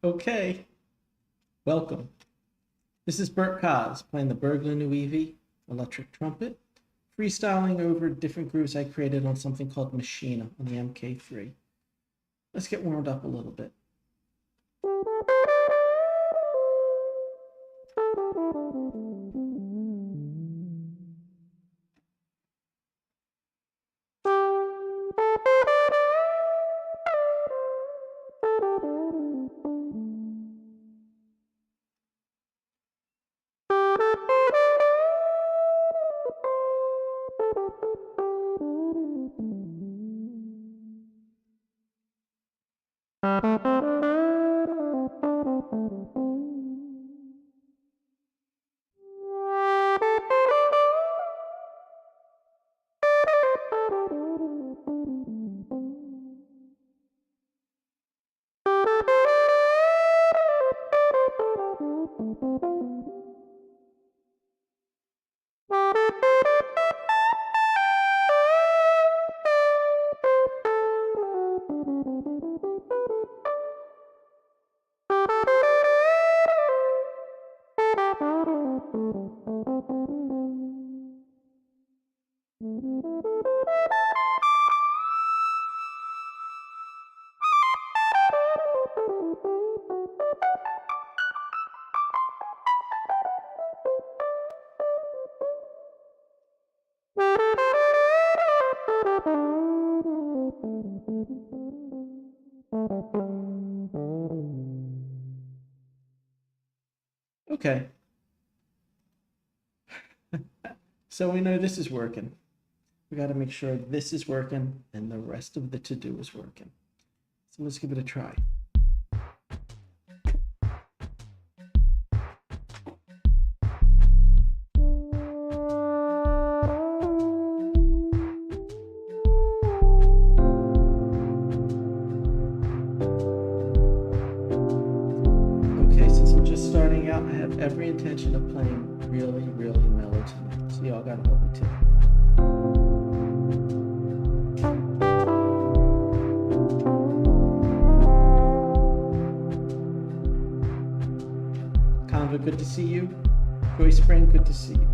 Okay, welcome. This is Bert Cos playing the Bergler Nuivi electric trumpet, freestyling over different grooves I created on something called Machina on the MK3. Let's get warmed up a little bit. Okay, so we know this is working. We got to make sure this is working and the rest of the to-do is working. So let's give it a try. Okay, since I'm just starting out, I have every intention of playing really, really mellow tonight. So y'all gotta hold me to it. Conva, good to see you. Joy Spring, good to see you.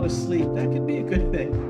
to sleep, that could be a good thing.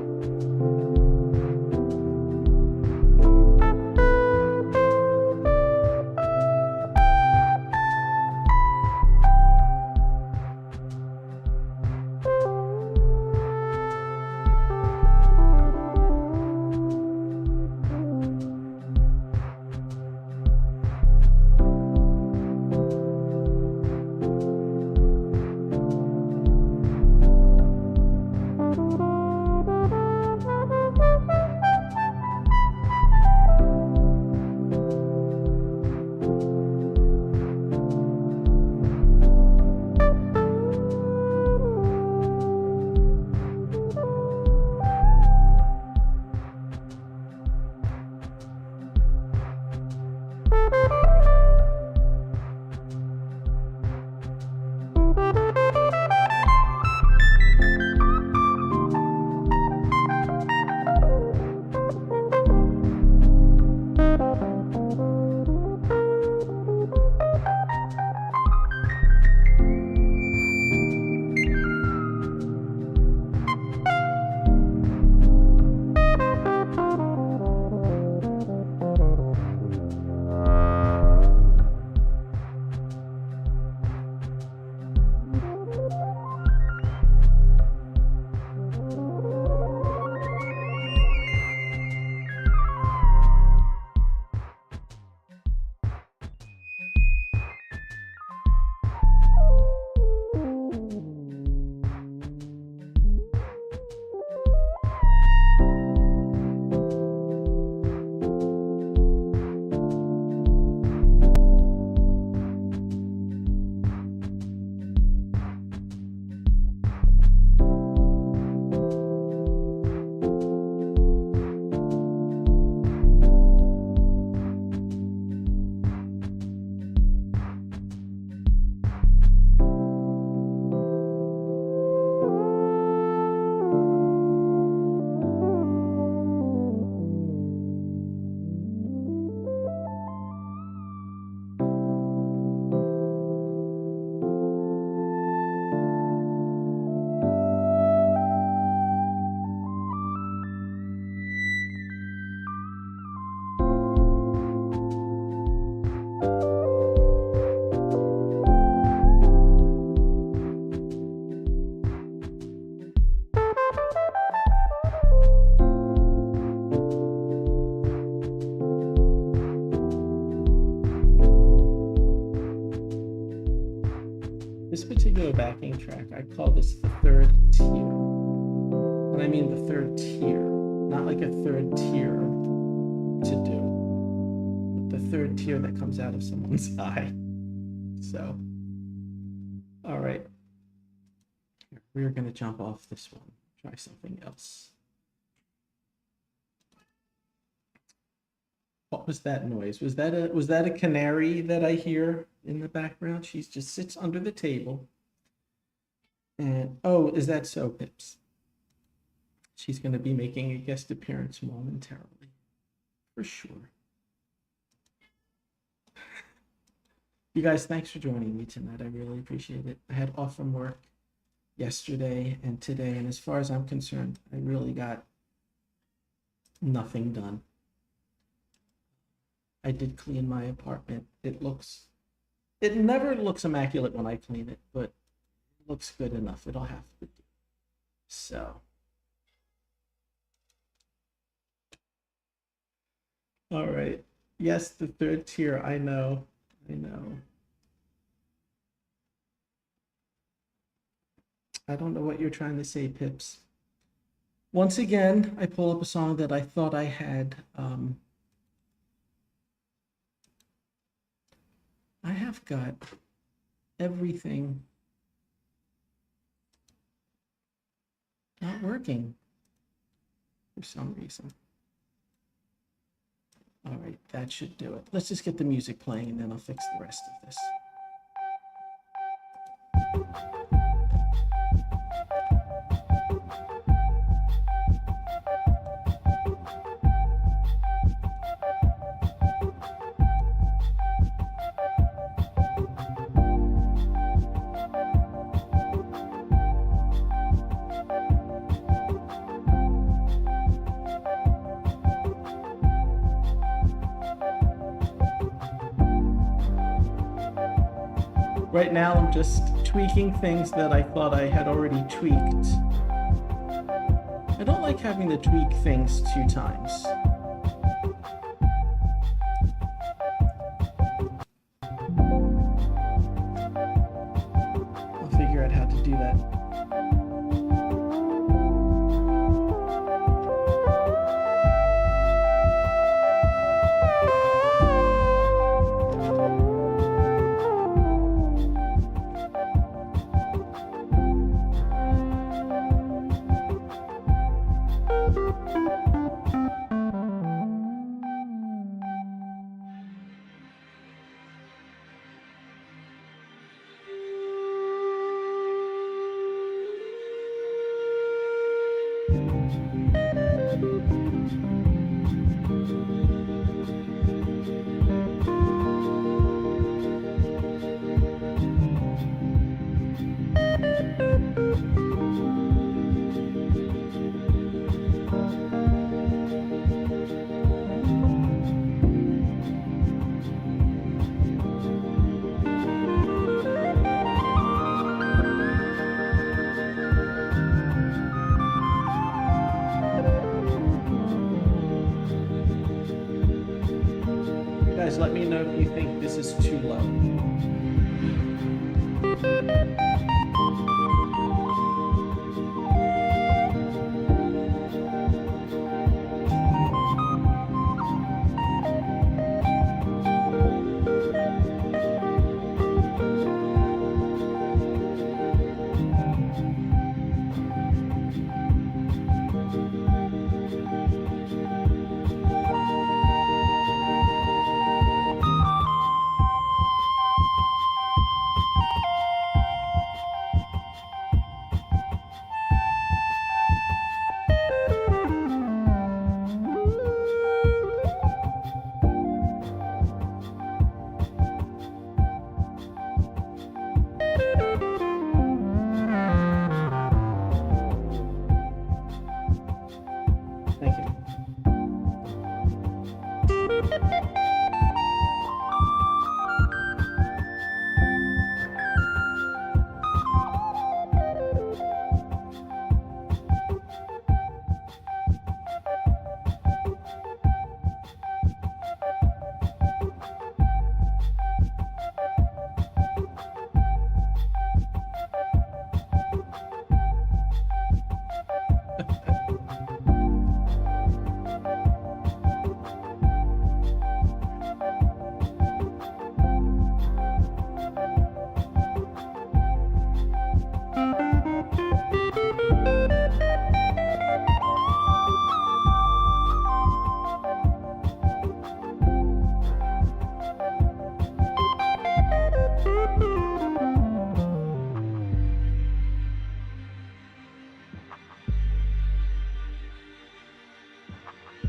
This particular backing track, I call this the third tier. And I mean the third tier, not like a third tier to do, but the third tier that comes out of someone's eye. So, all right. We're going to jump off this one, try something else. What was that noise? Was that a canary that I hear in the background? She just sits under the table. And oh, is that so, Pips? She's going to be making a guest appearance momentarily, for sure. You guys, thanks for joining me tonight. I really appreciate it. I had off from work yesterday and today, and as far as I'm concerned, I really got nothing done. I did clean my apartment. It never looks immaculate when I clean it, but it looks good enough. It'll have to do. So, all right. Yes, the third tier. I know. I don't know what you're trying to say, Pips. Once again, I pull up a song that I thought I had. I have got everything not working for some reason. All right, that should do it. Let's just get the music playing and then I'll fix the rest of this. Right now I'm just tweaking things that I thought I had already tweaked. I don't like having to tweak things 2 times. I'll figure out how to do that. Guys, let me know if you think this is too low. Thank you.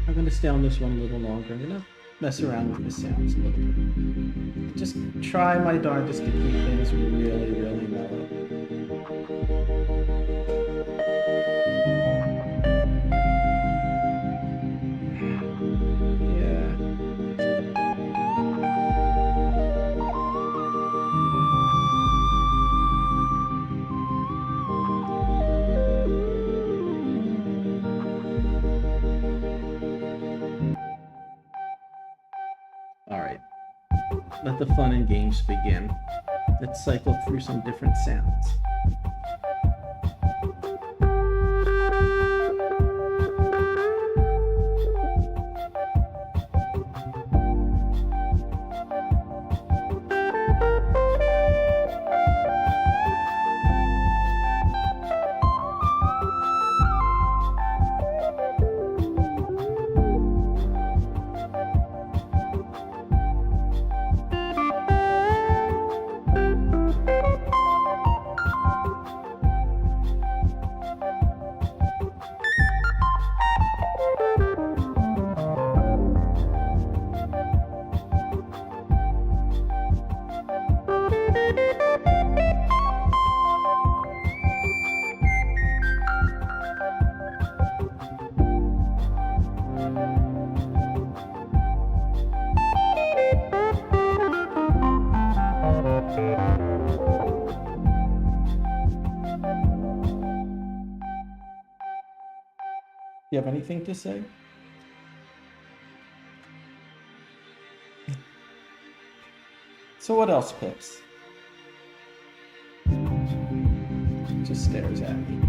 I'm going to stay on this one a little longer. I'm going to mess around with the sounds a little bit. Just try my darndest to keep things really, really mellow. Alright, let the fun and games begin. Let's cycle through some different sounds. You have anything to say? So what else, Pips? Just stares at me.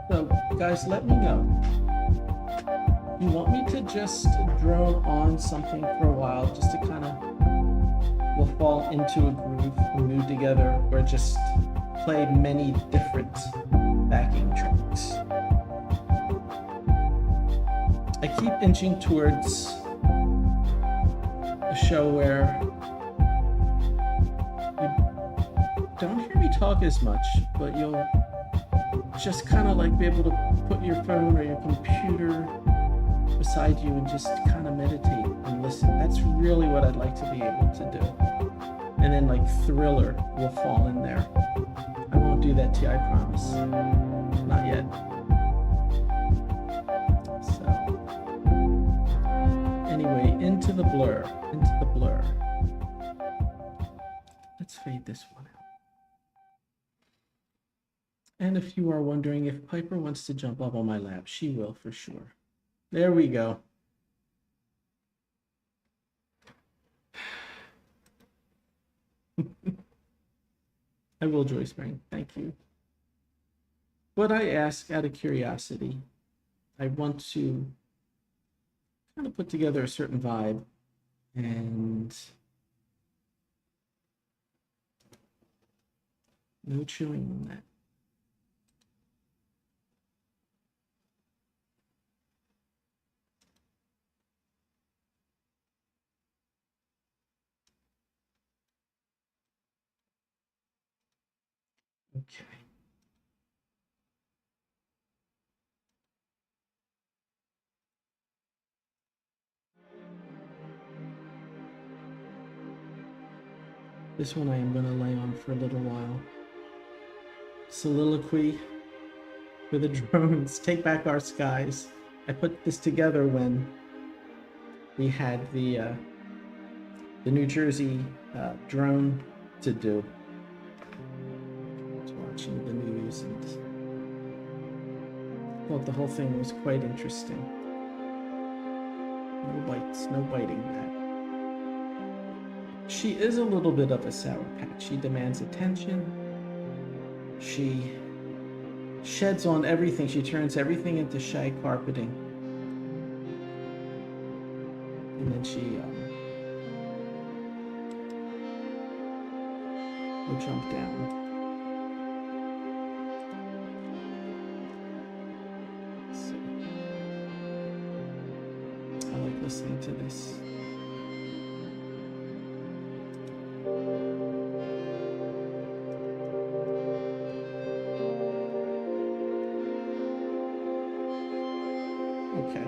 So, guys, let me know. You want me to just drone on something for a while, just to kind of, we'll fall into a groove, we'll move together, or just play many different backing tracks. I keep inching towards a show where you don't hear me talk as much, but you'll just kind of like be able to put your phone or your computer beside you and just kind of meditate and listen. That's really what I'd like to be able to do. And then like Thriller will fall in there. I won't do that to you, I promise. Not yet. So anyway, into the blur. Let's fade this one out. And if you are wondering if Piper wants to jump up on my lap, she will for sure. There we go. I will, Joy Spring. Thank you. But I ask out of curiosity. I want to kind of put together a certain vibe, and no chewing on that. Okay. This one I am going to lay on for a little while. Soliloquy for the drones. Take back our skies. I put this together when we had the New Jersey drone to do. I was watching the news and thought the whole thing was quite interesting. No bites, no biting that. She is a little bit of a sour patch. She demands attention. She sheds on everything. She turns everything into shag carpeting. And then she will jump down. So, I like listening to this. Okay.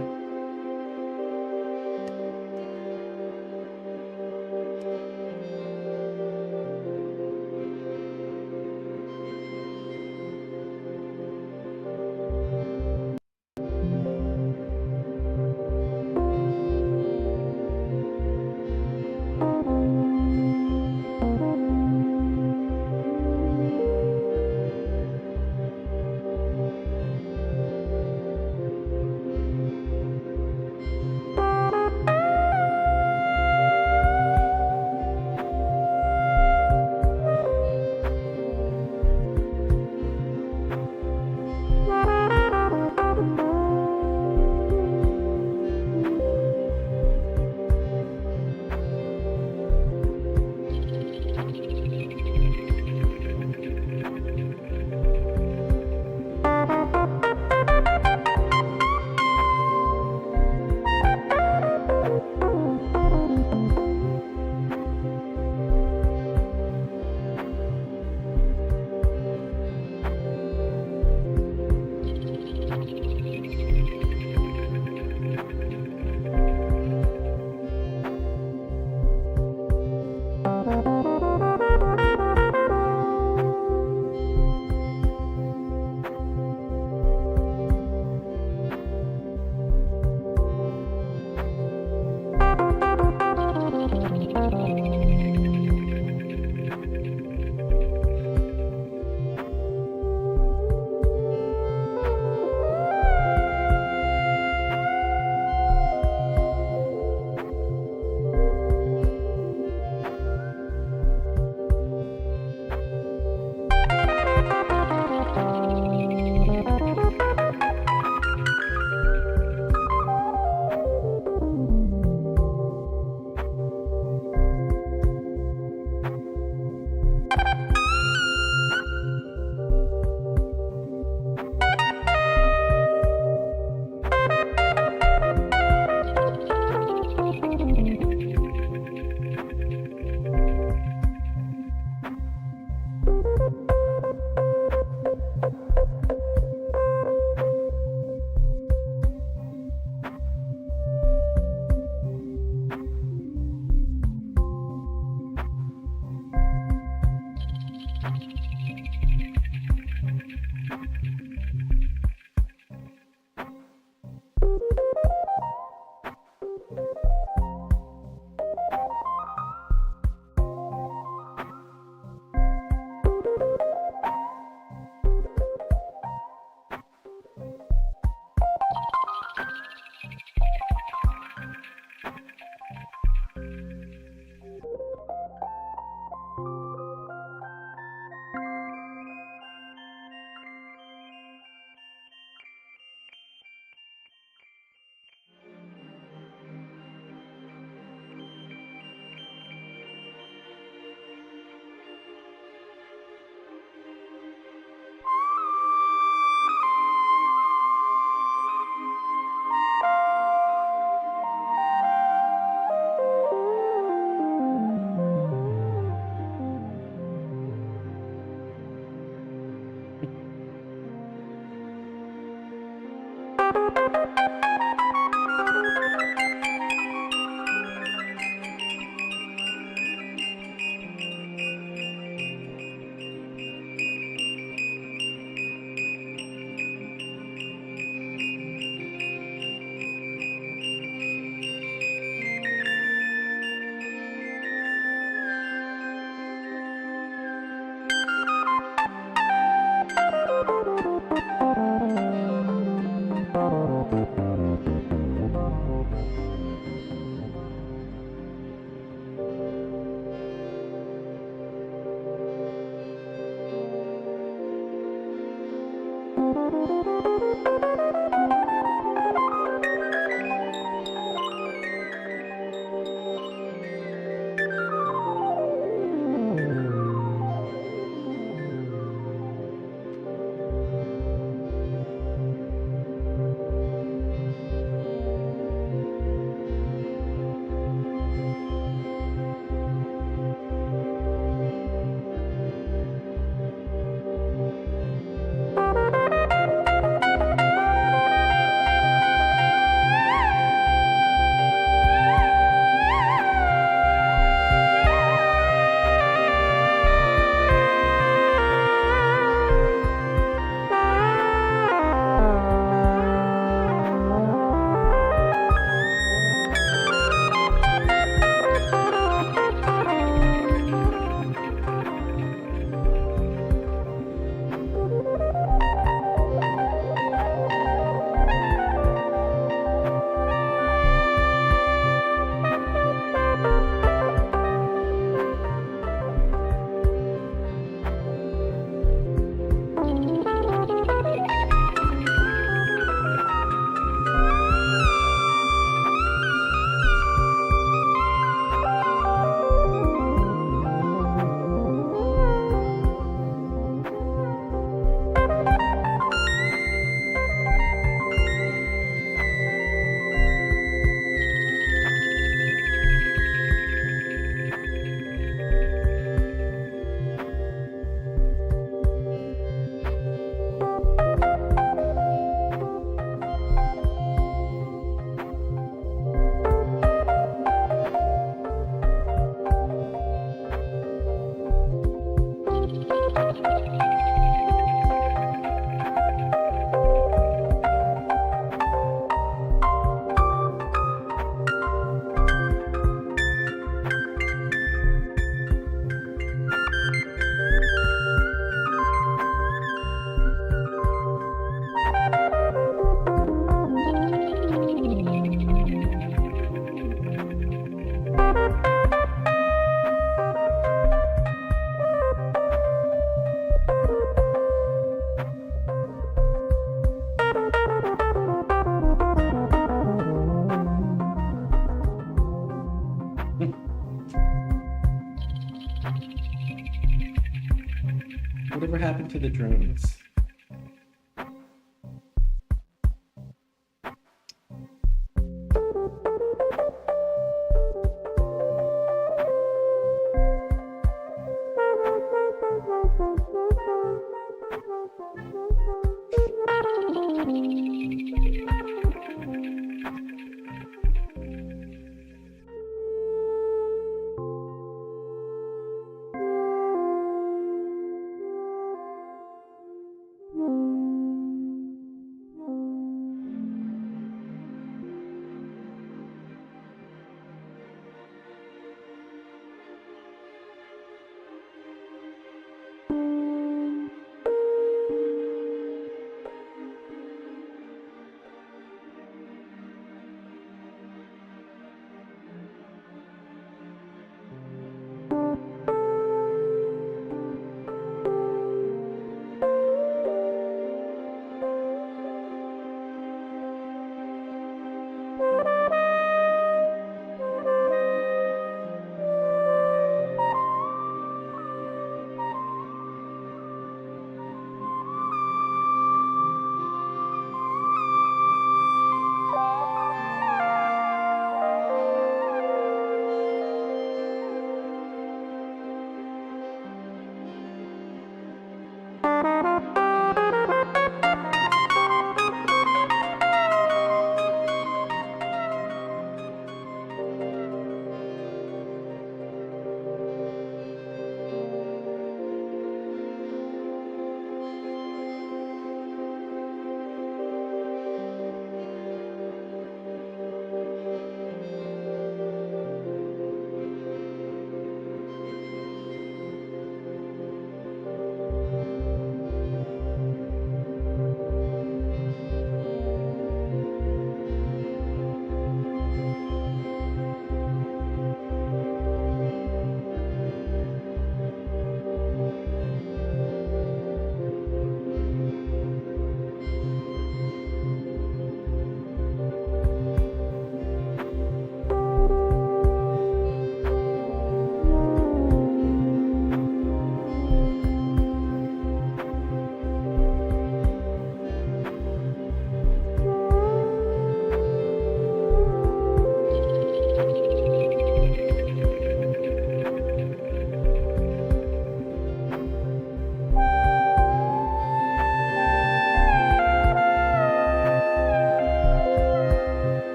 Whatever happened to the drones?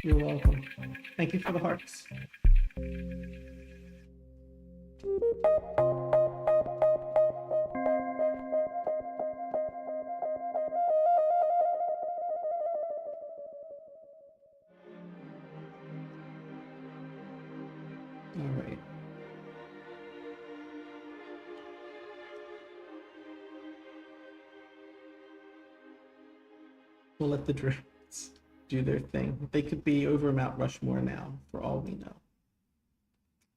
You're welcome. Thank you for the hearts. All right. We'll let the drifts do their thing. They could be over Mount Rushmore now, for all we know.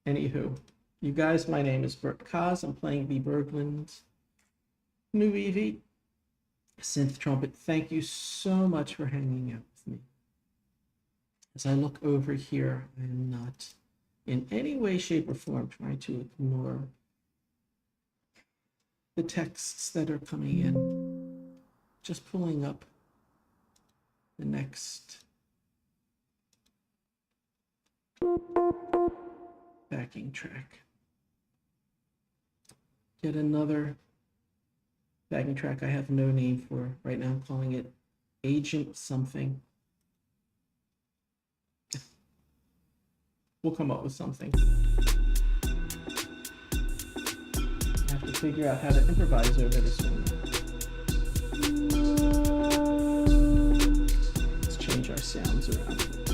Anywho, you guys, my name is Bert Cos. I'm playing the Berglund's new EV synth trumpet. Thank you so much for hanging out with me. As I look over here, I am not in any way, shape, or form trying to ignore the texts that are coming in. Just pulling up the next backing track. Yet another backing track I have no name for. Right now I'm calling it Agent Something. We'll come up with something. I have to figure out how to improvise over this one. Let's change our sounds around a little bit.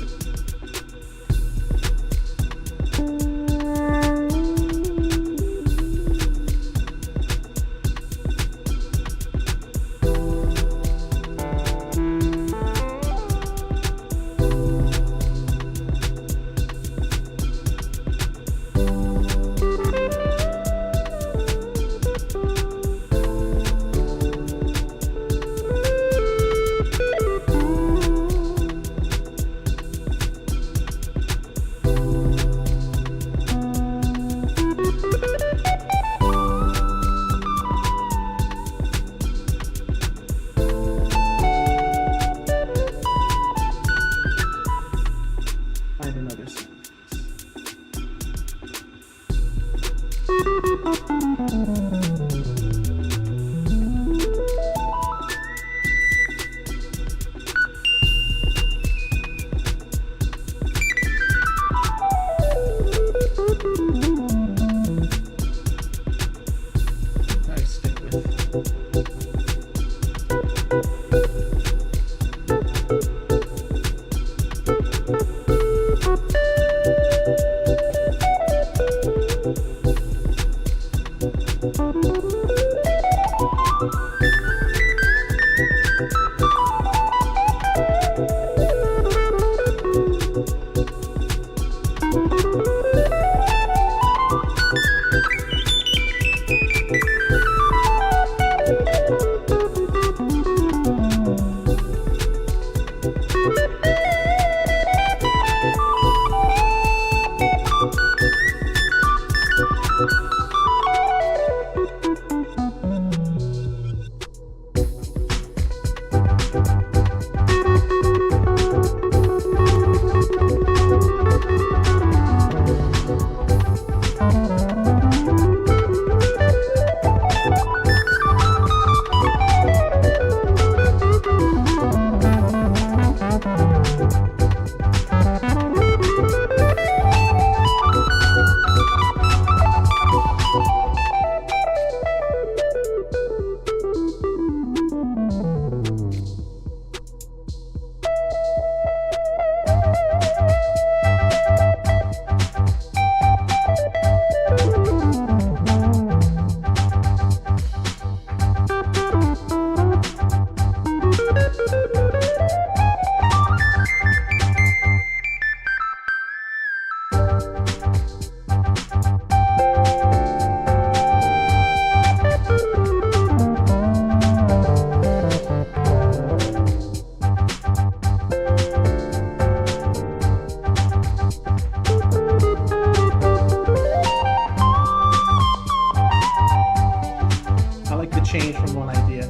Change from one idea,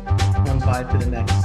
one vibe to the next.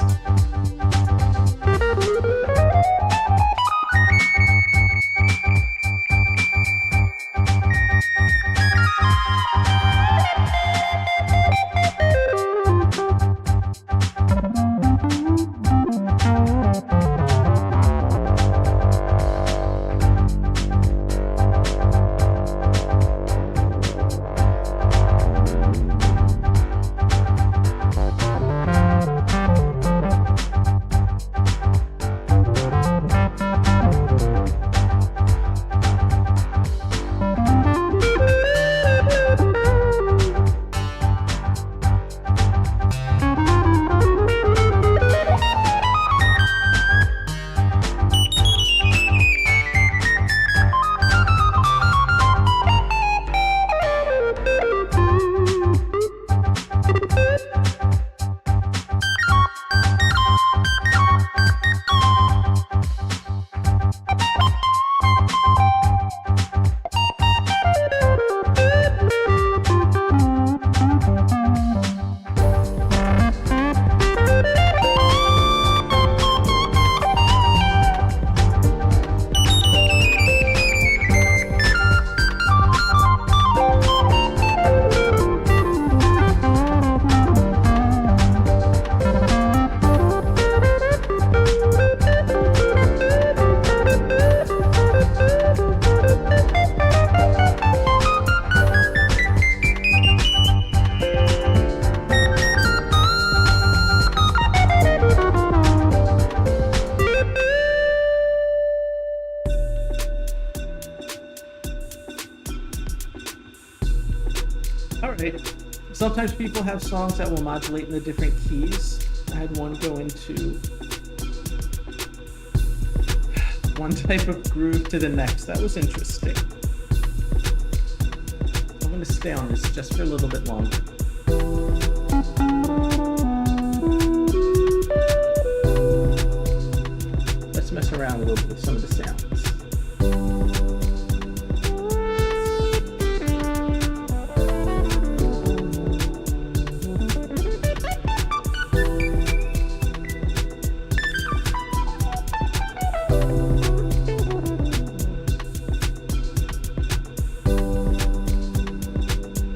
Sometimes people have songs that will modulate in the different keys. I had one go into one type of groove to the next. That was interesting. I'm going to stay on this just for a little bit longer. Let's mess around a little bit with some of the sounds.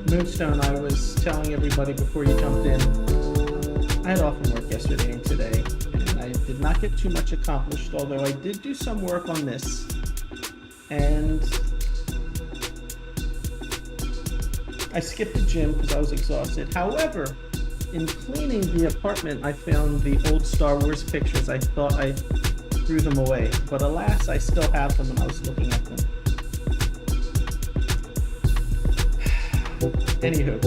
Moonstone, I was telling everybody before you jumped in, I had off from work yesterday and today, and I did not get too much accomplished, although I did do some work on this, and I skipped the gym because I was exhausted. However, in cleaning the apartment, I found the old Star Wars pictures. I thought I threw them away, but alas, I still have them when I was looking at them. Anywho.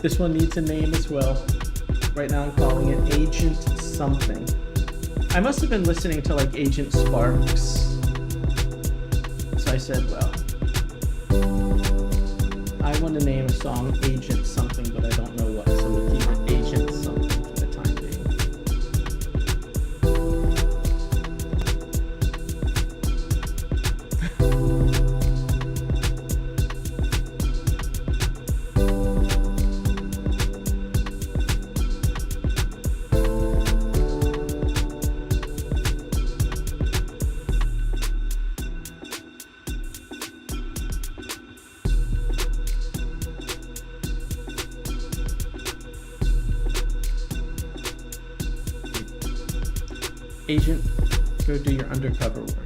This one needs a name as well. Right now I'm calling it Agent Something. I must have been listening to like Agent Sparks. So I said, well, I want to name a song Agent Something, but I don't know what. So we'll keep it Agent Something for the time being. Agent, go do your undercover work.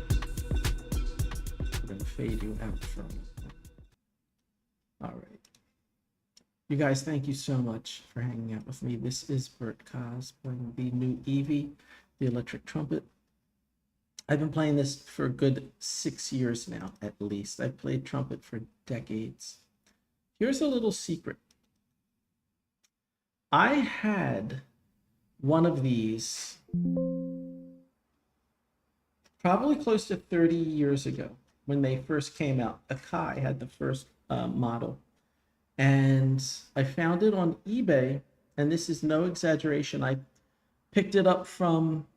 We're going to fade you out from it. All right. You guys, thank you so much for hanging out with me. This is Bert Cos playing the new Evie, the electric trumpet. I've been playing this for a good 6 years now, at least. I've played trumpet for decades. Here's a little secret. I had one of these probably close to 30 years ago when they first came out. Akai had the first model. And I found it on eBay, and this is no exaggeration. I picked it up from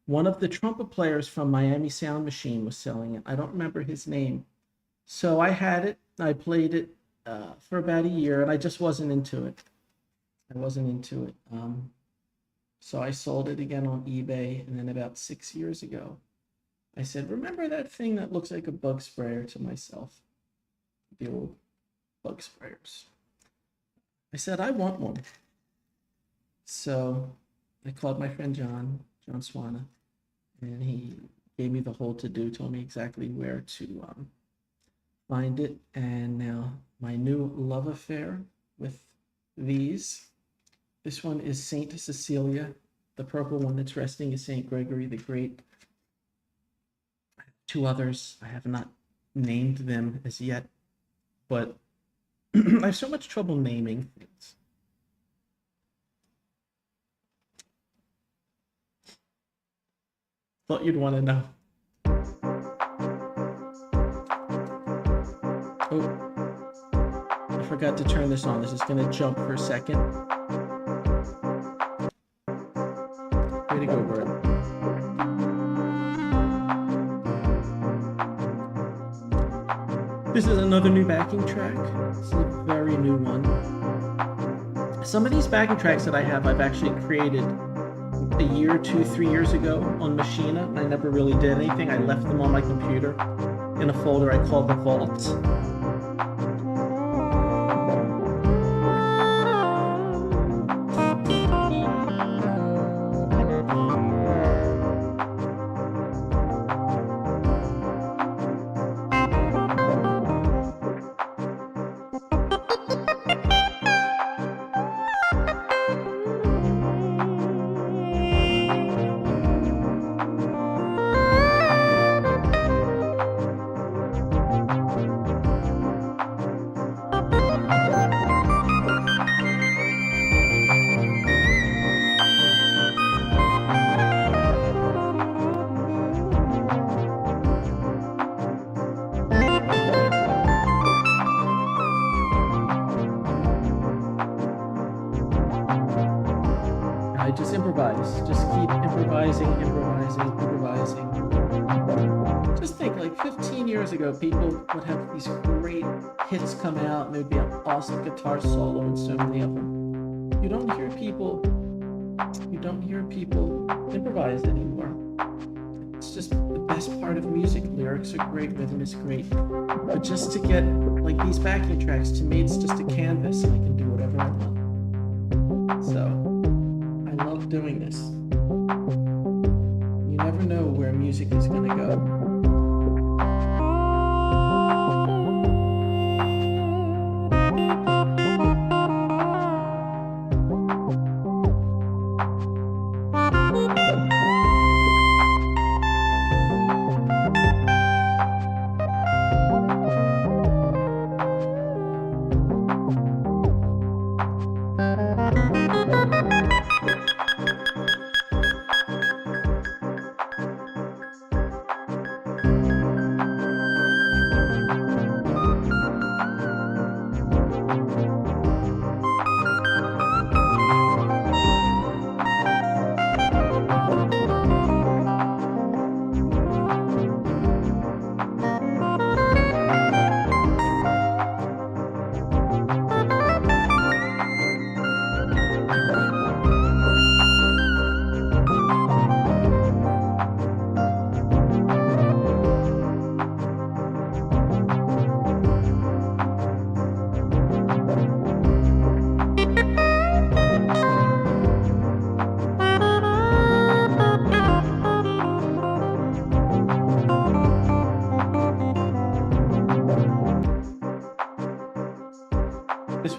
one of the trumpet players from Miami Sound Machine was selling it. I don't remember his name. So I had it. I played it for about a year, and I just wasn't into it. I wasn't into it. So I sold it again on eBay, and then about 6 years ago, I said, remember that thing that looks like a bug sprayer, to myself? The old bug sprayers. I said, I want one. So I called my friend John Swana, and he gave me the whole to-do, told me exactly where to find it. And now my new love affair with these. This one is Saint Cecilia. The purple one that's resting is Saint Gregory the Great. Two others, I have not named them as yet, but I have so much trouble naming things. Thought you'd want to know. Oh, I forgot to turn this on. This is going to jump for a second. Way to go, Bert. This is another new backing track. It's a very new one. Some of these backing tracks that I have, I've actually created a year, 2, 3 years ago on Machina, and I never really did anything. I left them on my computer in a folder I called the Vault. I just improvise. Just keep improvising. Just think, like 15 years ago, people would have these great hits come out, and there'd be an awesome guitar solo in so many of them. You don't hear people improvise anymore. It's just the best part of music. Lyrics are great, rhythm is great. But just to get like these backing tracks, to me, it's just a canvas, and I can do whatever I want. So I love doing this. You never know where music is going to go.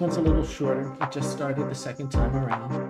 one's a little shorter. It just started the second time around.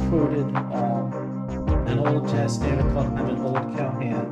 Quoted an old jazz standard called "I'm an Old Cowhand."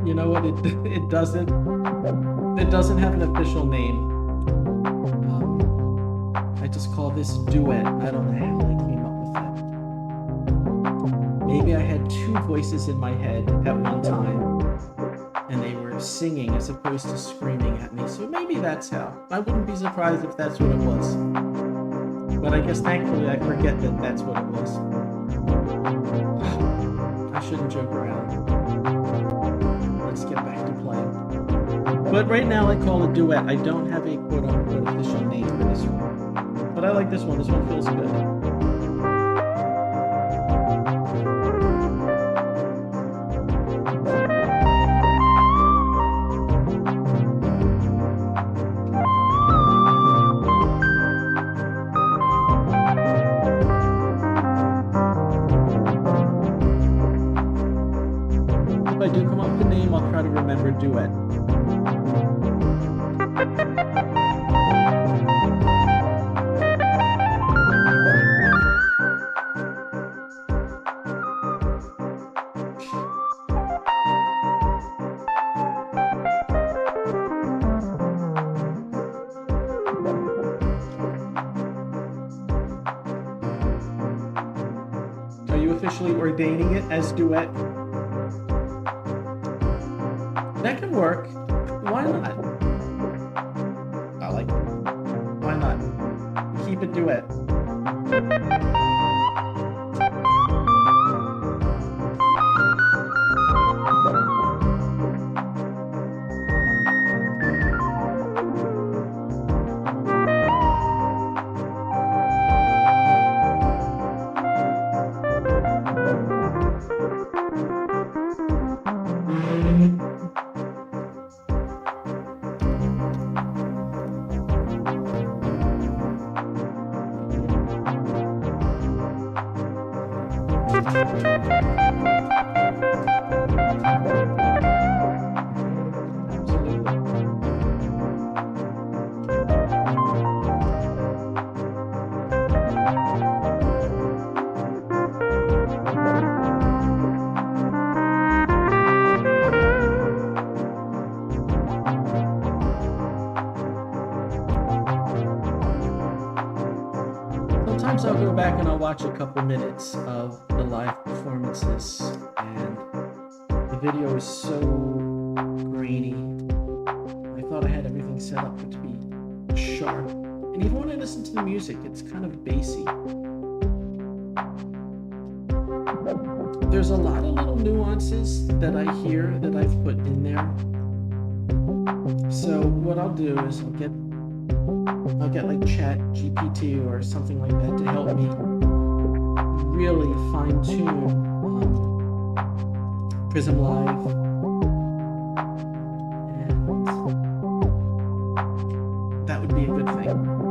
You know what? It doesn't have an official name. I just call this duet. I don't know how I came up with that. Maybe I had two voices in my head at one time, and they were singing as opposed to screaming at me. So maybe that's how. I wouldn't be surprised if that's what it was. But I guess thankfully I forget that that's what it was. I shouldn't joke around. Let's get back to playing. But right now I call it duet. I don't have a quote-unquote official name for this one. But I like this one. This one feels good. If I do come up with a name, I'll try to remember duet. Are you officially ordaining it as duet? That can work. Why not? I like it. Why not? Keep it duet. Sometimes I'll go back and I'll watch a couple minutes of the live performances, and the video is so grainy. I thought I had everything set up for it to be sharp, and even when I listen to the music, it's kind of bassy. there's a lot of little nuances that I hear that I've put in there. So what I'll do is I'll get like Chat GPT or something like that to help me really fine tune Prism Live. And that would be a good thing.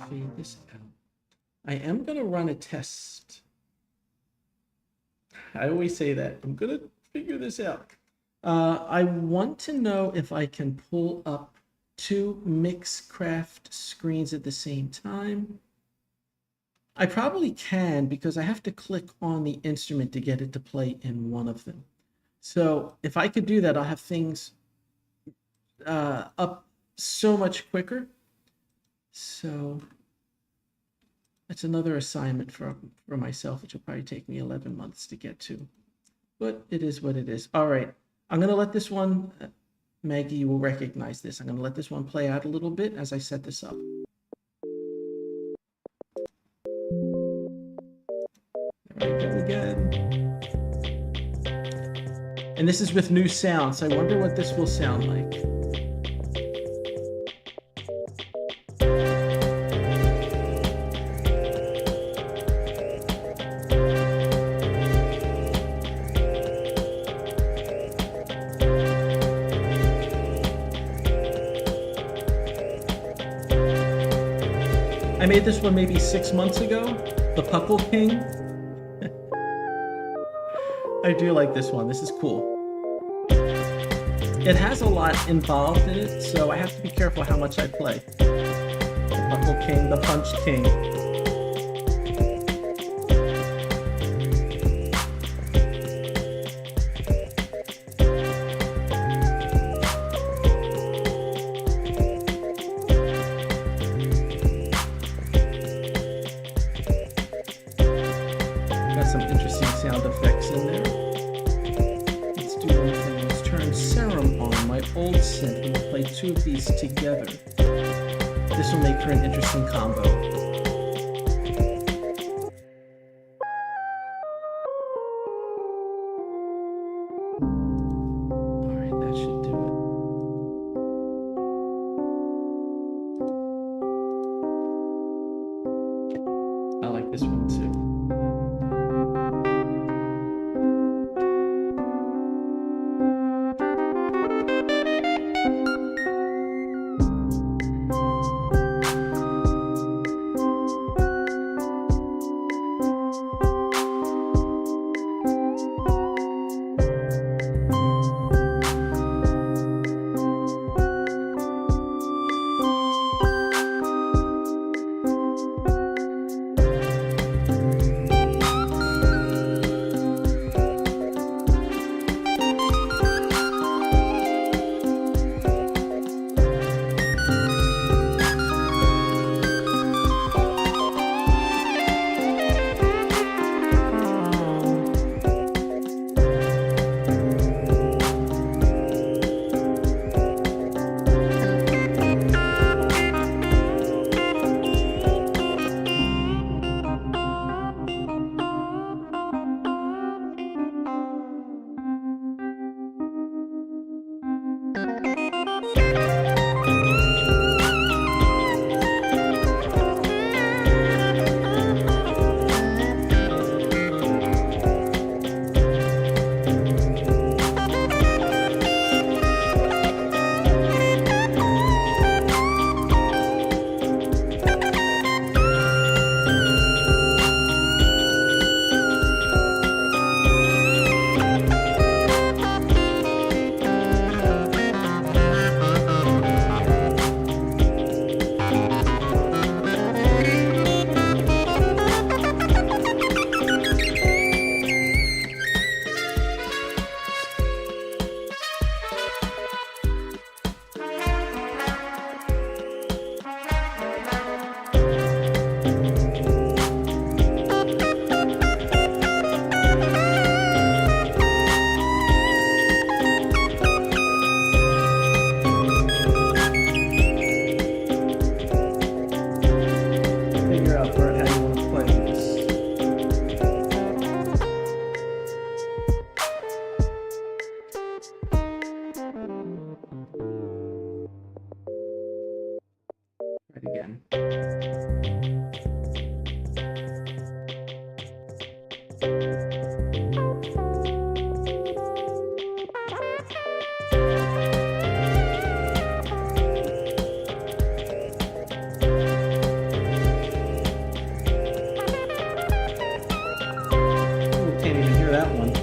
Fade this out. I am going to run a test. I always say that. I'm going to figure this out. I want to know if I can pull up two Mixcraft screens at the same time. I probably can because I have to click on the instrument to get it to play in one of them. So if I could do that, I'll have things up so much quicker. So that's another assignment for myself, which will probably take me 11 months to get to. But it is what it is. All right. I'm going to let this one, Maggie, you will recognize this. I'm going to let this one play out a little bit as I set this up. There we go again. And this is with new sound, so I wonder what this will sound like. I made this one maybe 6 months ago, the Puckle King. I do like this one. This is cool. It has a lot involved in it, so I have to be careful how much I play. The Puckle King, the Punch King. Some interesting sound effects in there. Let's do one thing. Let's turn Serum on, my old synth, and we'll play two of these together. This will make for an interesting combo. All right, that should do it. I like this one too. again. Ooh, can't even hear that one.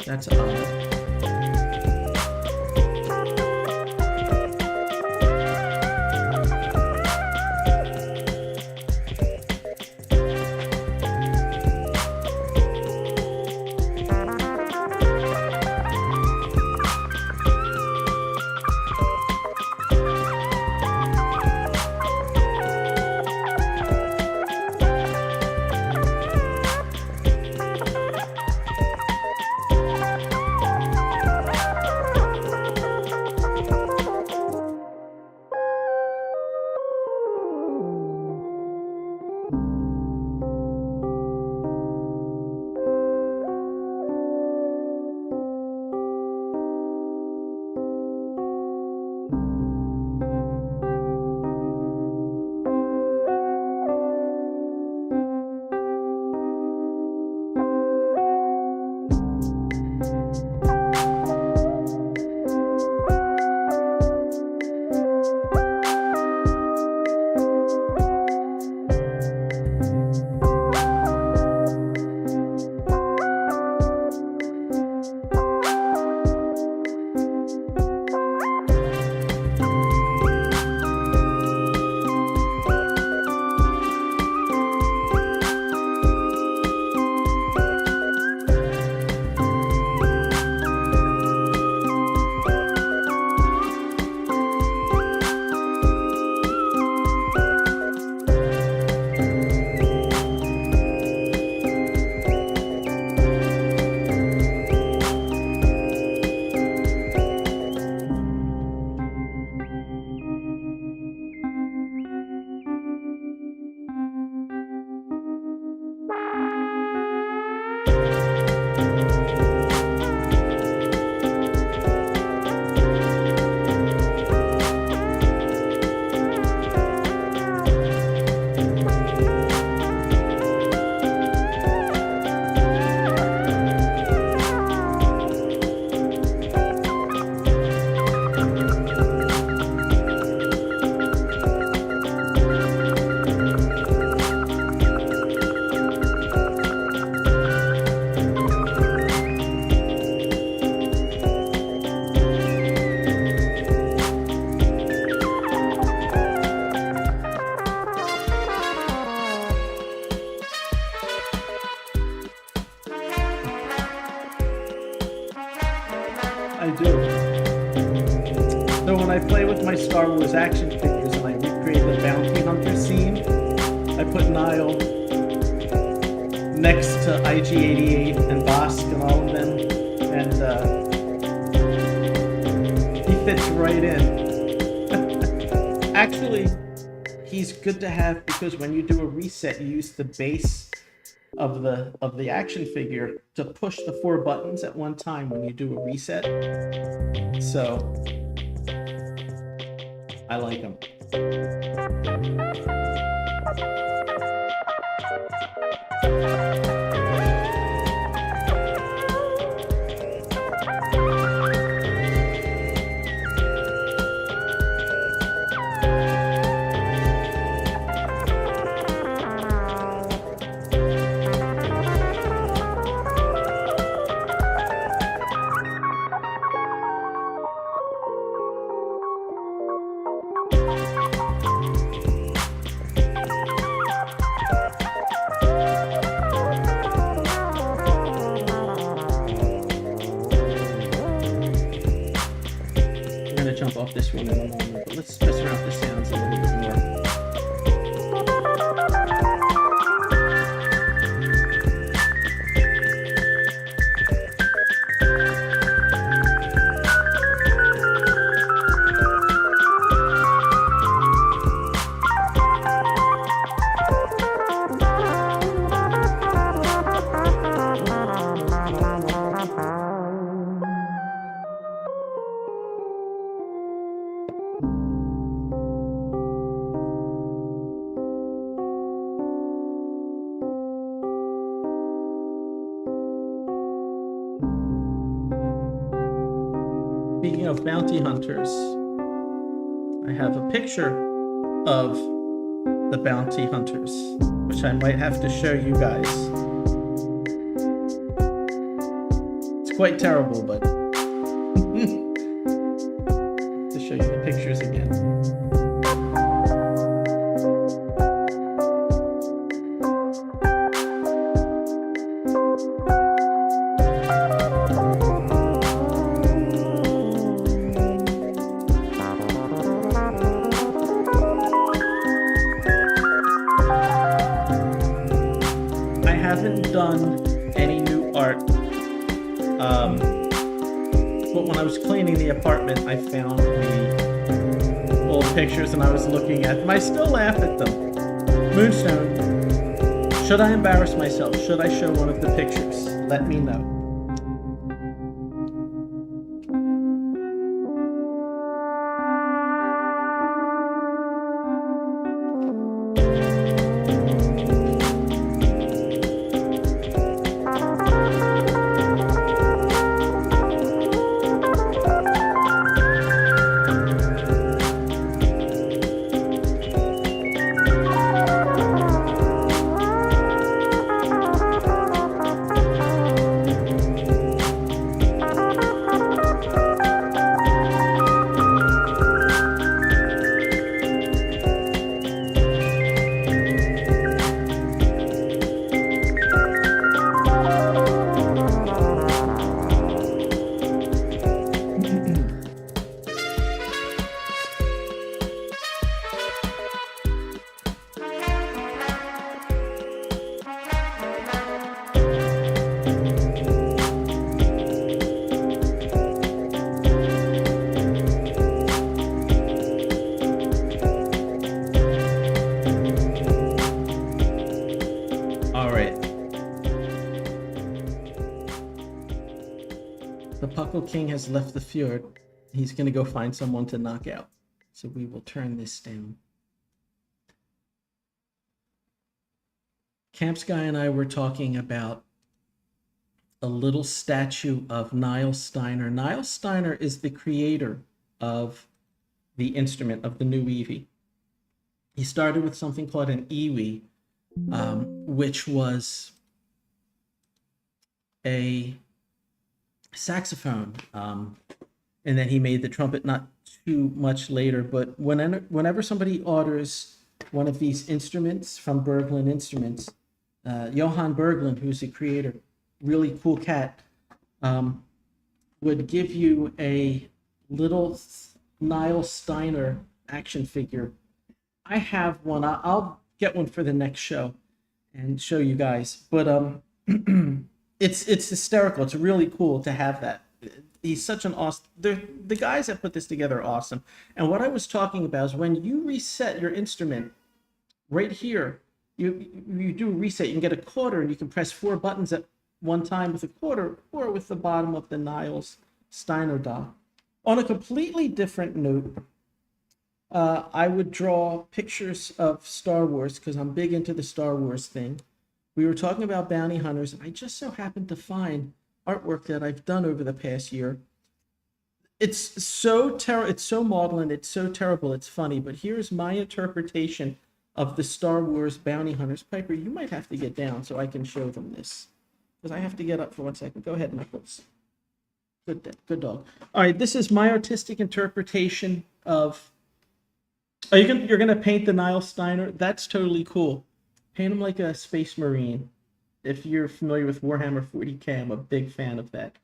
That's odd. I do. So when I play with my Star Wars action figures and I recreate the bounty hunter scene, I put Niall next to IG-88 and Bosk and all of them, and he fits right in. Actually, he's good to have because when you do a reset, you use the base of the action figure to push the 4 buttons at one time when you do a reset. So I like him. Jump off this one in a moment, but let's mess around with the sounds a little bit more. Speaking of bounty hunters, I have a picture of the bounty hunters, which I might have to show you guys. It's quite terrible, but to show you the pictures again. I haven't done any new art, but when I was cleaning the apartment, I found the old pictures and I was looking at them. I still laugh at them. Moonstone, should I embarrass myself? Should I show one of the pictures? Let me know. The Puckle King has left the fjord. He's going to go find someone to knock out. So we will turn this down. Camps Guy and I were talking about a little statue of Niles Steiner. Niles Steiner is the creator of the instrument, of the new Eevee. He started with something called an Eevee, which was a saxophone, and then he made the trumpet not too much later. But whenever somebody orders one of these instruments from Berglund Instruments, Johan Berglund, who's the creator, really cool cat, would give you a little Niles Steiner action figure. I have one. I'll get one for the next show and show you guys. But it's hysterical. It's really cool to have that. He's such an awesome. The guys that put this together are awesome. And what I was talking about is when you reset your instrument, right here, you do a reset. You can get a quarter, and you can press 4 buttons at one time with a quarter, or with the bottom of the Niles Steiner doll. On a completely different note, I would draw pictures of Star Wars because I'm big into the Star Wars thing. We were talking about bounty hunters, and I just so happened to find artwork that I've done over the past year. It's so it's so maudlin, it's so terrible, it's funny, but here's my interpretation of the Star Wars bounty hunters. Piper, you might have to get down so I can show them this, because I have to get up for 1 second. Go ahead, Knuckles. Good dog. All right, this is my artistic interpretation of... you're gonna paint the Niles Steiner? That's totally cool. Paint him like a space marine. If you're familiar with Warhammer 40k, I'm a big fan of that.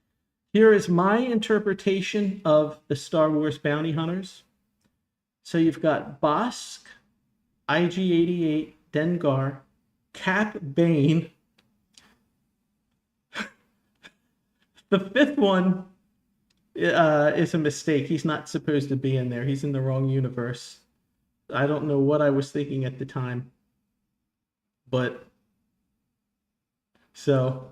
Here is my interpretation of the Star Wars bounty hunters. So you've got Bosk, IG-88, Dengar, Cap Bane. The fifth one is a mistake. He's not supposed to be in there. He's in the wrong universe. I don't know what I was thinking at the time. But so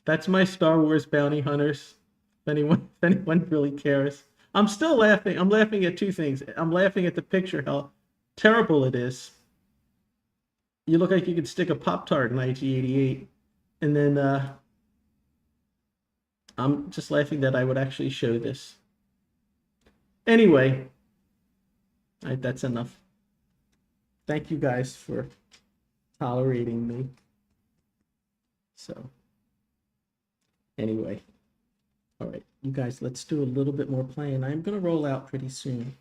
that's my Star Wars bounty hunters. If anyone really cares. I'm still laughing. I'm laughing at two things. I'm laughing at the picture, how terrible it is. You look like you could stick a Pop-Tart in IG-88. And then I'm just laughing that I would actually show this. Anyway, all right, that's enough. Thank you guys for tolerating me. So, anyway, all right, you guys, let's do a little bit more playing. I'm going to roll out pretty soon.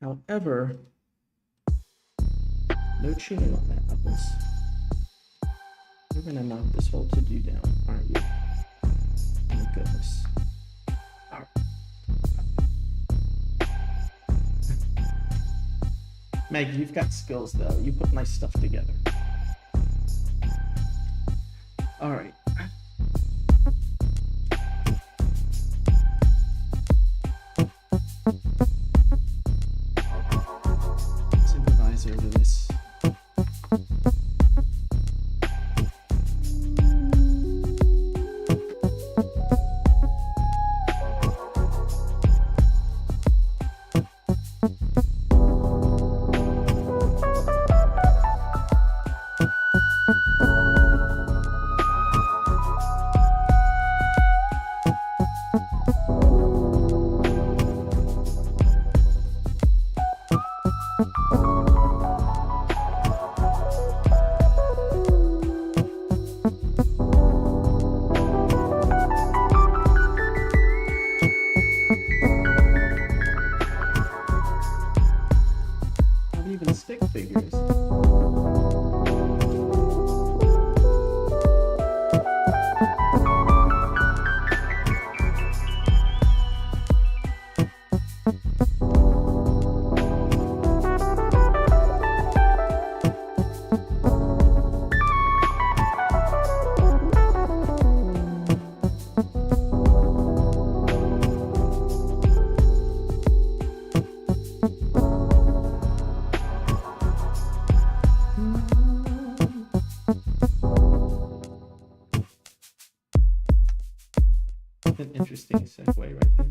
However, no cheating on that, Knuckles. You're going to knock this whole to-do down, aren't you? Oh, my goodness. All right. Meg, you've got skills, though. You put nice stuff together. All right. Let's improvise over this. Even stick figures. An interesting segue right there.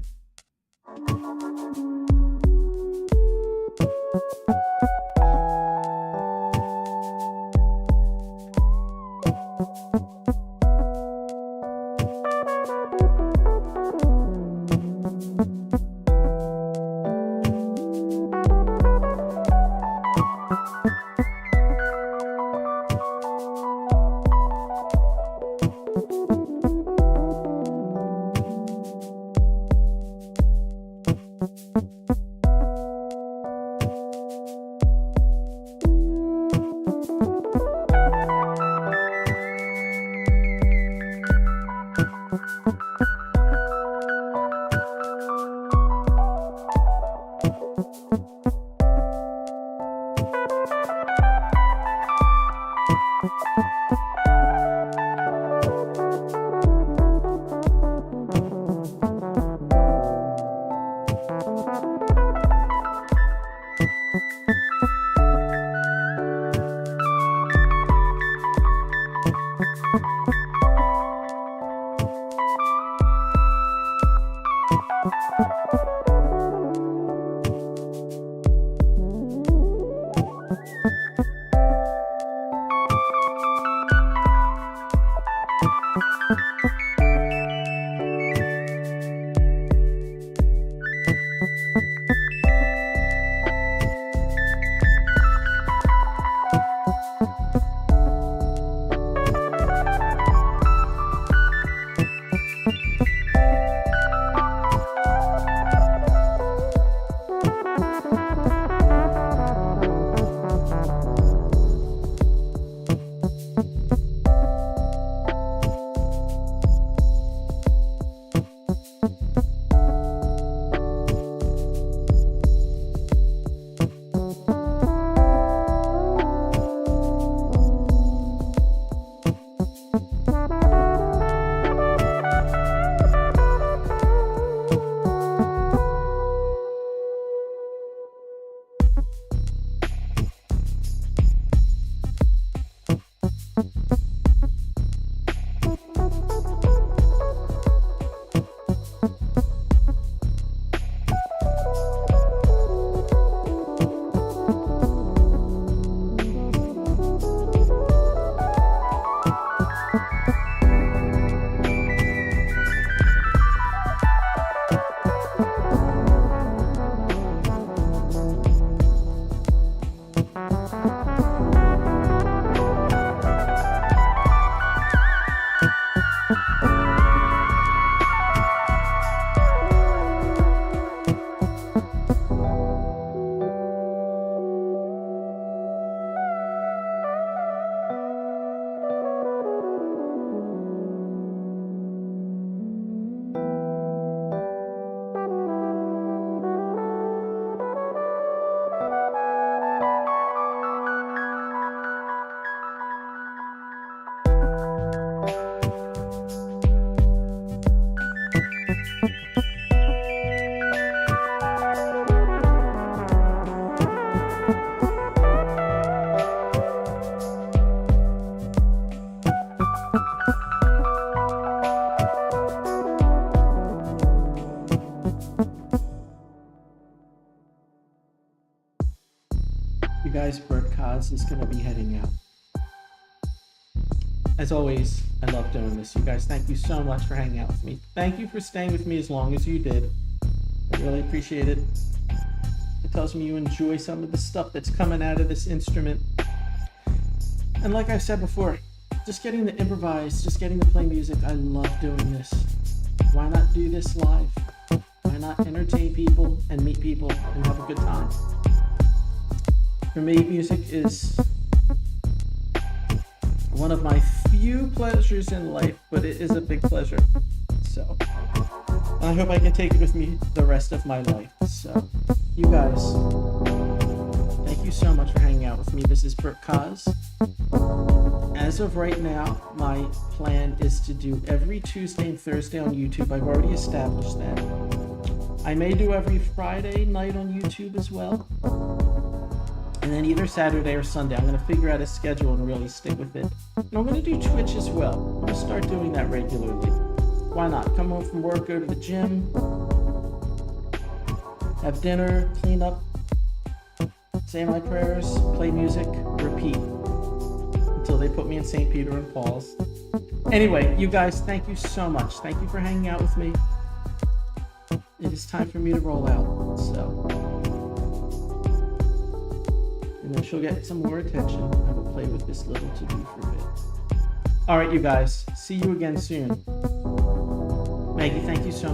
You guys, Bert Cos is going to be heading out. As always, I love doing this. You guys, thank you so much for hanging out with me. Thank you for staying with me as long as you did. I really appreciate it. It tells me you enjoy some of the stuff that's coming out of this instrument. And like I've said before, just getting to improvise, just getting to play music, I love doing this. Why not do this live? Why not entertain people and meet people and have a good time? For me, music is one of my few pleasures in life, but it is a big pleasure. So I hope I can take it with me the rest of my life. So you guys, thank you so much for hanging out with me. This is Bert Cos. As of right now, my plan is to do every Tuesday and Thursday on YouTube. I've already established that. I may do every Friday night on YouTube as well. And then either Saturday or Sunday. I'm going to figure out a schedule and really stick with it. And I'm going to do Twitch as well. I'm going to start doing that regularly. Why not? Come home from work, go to the gym, have dinner, clean up, say my prayers, play music, repeat until they put me in St. Peter and Paul's. Anyway, you guys, thank you so much. Thank you for hanging out with me. It is time for me to roll out. So, and then she'll get some more attention. I will play with this little to-do for a bit. All right, you guys. See you again soon. Maggie, thank you so much.